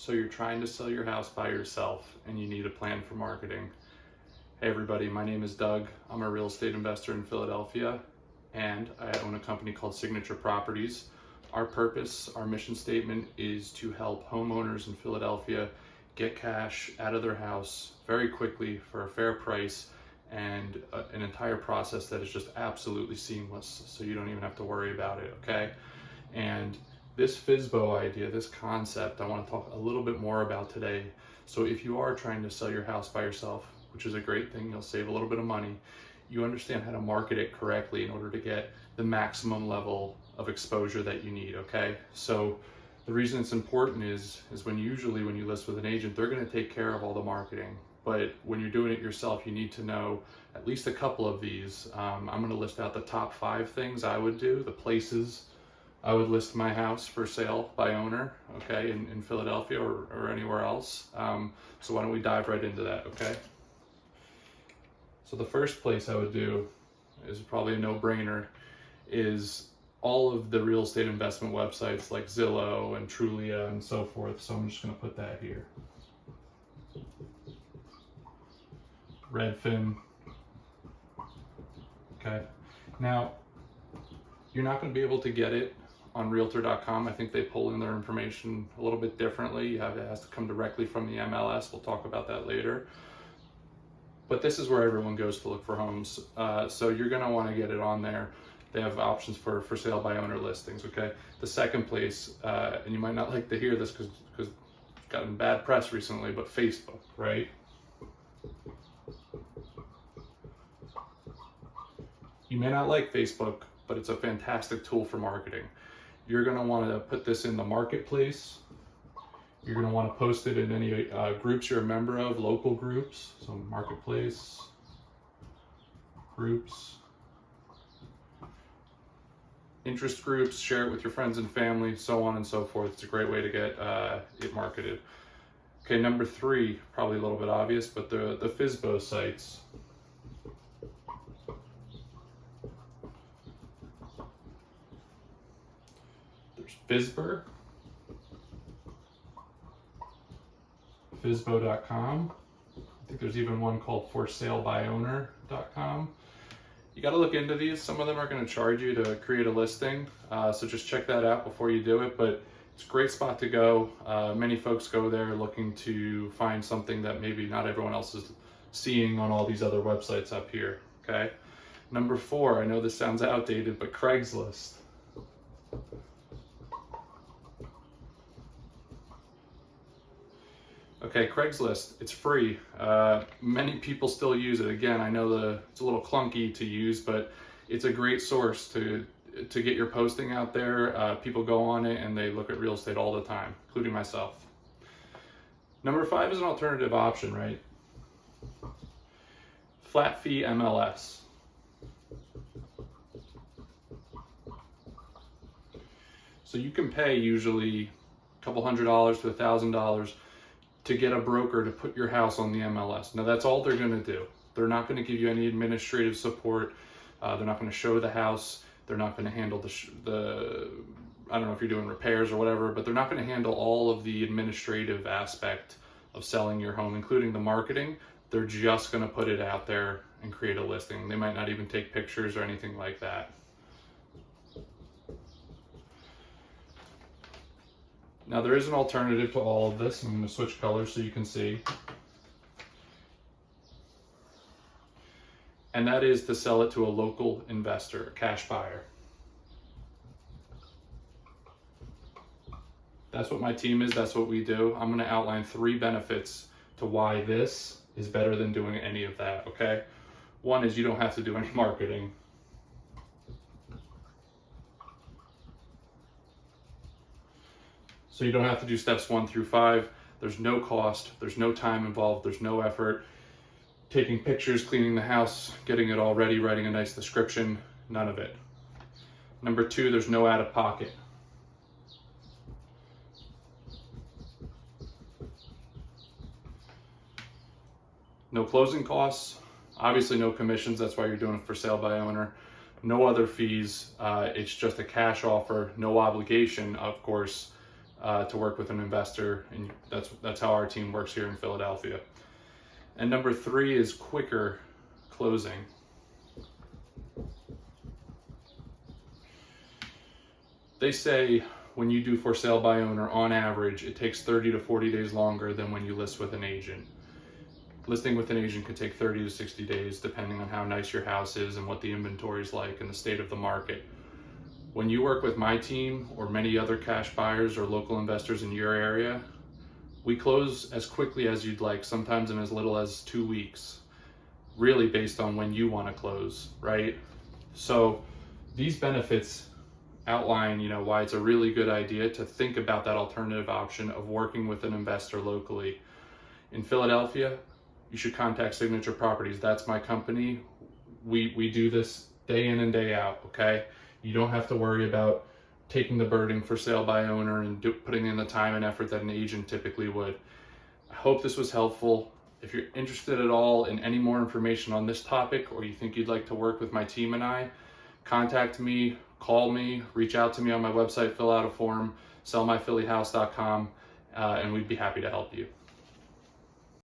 So you're trying to sell your house by yourself and you need a plan for marketing. Hey everybody, my name is Doug. I'm a real estate investor in Philadelphia and I own a company called Signature Properties. Our purpose, our mission statement is to help homeowners in Philadelphia get cash out of their house very quickly for a fair price and an entire process that is just absolutely seamless, so you don't even have to worry about it, okay? And this FSBO idea, this concept, I want to talk a little bit more about today. So if you are trying to sell your house by yourself, which is a great thing, you'll save a little bit of money, you understand how to market it correctly in order to get the maximum level of exposure that you need, okay? So the reason it's important is when you list with an agent, they're going to take care of all the marketing. But when you're doing it yourself, you need to know at least a couple of these. I'm going to list out the top 5 things I would do, the places I would list my house for sale by owner, okay, in Philadelphia or anywhere else. So why don't we dive right into that, okay? So the first place I would do is probably a no-brainer, is all of the real estate investment websites like Zillow and Trulia and so forth. So I'm just going to put that here. Redfin. Okay. Now, you're not going to be able to get it on Realtor.com. I think they pull in their information a little bit differently. It has to come directly from the MLS. We'll talk about that later. But this is where everyone goes to look for homes. So you're going to want to get it on there. They have options for sale by owner listings, okay? The second place, and you might not like to hear this because it's gotten bad press recently, but Facebook, right? You may not like Facebook, but it's a fantastic tool for marketing. You're going to want to put this in the marketplace. You're going to want to post it in any groups you're a member of, local groups. So marketplace, groups, interest groups, share it with your friends and family, so on and so forth. It's a great way to get it marketed. Okay, number 3, probably a little bit obvious, but the FSBO sites. There's FSBO, FSBO.com. I think there's even one called ForSaleByOwner.com. You got to look into these. Some of them are going to charge you to create a listing, so just check that out before you do it. But it's a great spot to go. Many folks go there looking to find something that maybe not everyone else is seeing on all these other websites up here. Okay. Number 4, I know this sounds outdated, but Craigslist. Okay, Craigslist, it's free. Many people still use it. Again, I know it's a little clunky to use, but it's a great source to get your posting out there. People go on it and they look at real estate all the time, including myself. Number 5 is an alternative option, right? Flat fee MLS. So you can pay usually a couple $100 to $1,000 to get a broker to put your house on the MLS. Now that's all they're going to do. They're not going to give you any administrative support. They're not going to show the house. They're not going to handle the I don't know if you're doing repairs or whatever, but they're not going to handle all of the administrative aspect of selling your home, including the marketing. They're just going to put it out there and create a listing. They might not even take pictures or anything like that. Now there is an alternative to all of this. I'm going to switch colors so you can see. And that is to sell it to a local investor, a cash buyer. That's what my team is. That's what we do. I'm going to outline 3 benefits to why this is better than doing any of that, okay? One is you don't have to do any marketing. So you don't have to do steps 1 through 5. There's no cost, there's no time involved, there's no effort. Taking pictures, cleaning the house, getting it all ready, writing a nice description, none of it. Number 2, there's no out of pocket. No closing costs, obviously no commissions, that's why you're doing it for sale by owner. No other fees, it's just a cash offer, no obligation, of course, to work with an investor, and that's how our team works here in Philadelphia. And number 3 is quicker closing. They say when you do for sale by owner, on average, it takes 30 to 40 days longer than when you list with an agent. Listing with an agent could take 30 to 60 days, depending on how nice your house is and what the inventory is like and the state of the market. When you work with my team or many other cash buyers or local investors in your area, we close as quickly as you'd like, sometimes in as little as 2 weeks, really based on when you want to close, right? So these benefits outline, why it's a really good idea to think about that alternative option of working with an investor locally. In Philadelphia, you should contact Signature Properties. That's my company. We do this day in and day out, okay? You don't have to worry about taking the burden for sale by owner and putting in the time and effort that an agent typically would. I hope this was helpful. If you're interested at all in any more information on this topic, or you think you'd like to work with my team and I, contact me, call me, reach out to me on my website, fill out a form, sellmyphillyhouse.com, and we'd be happy to help you.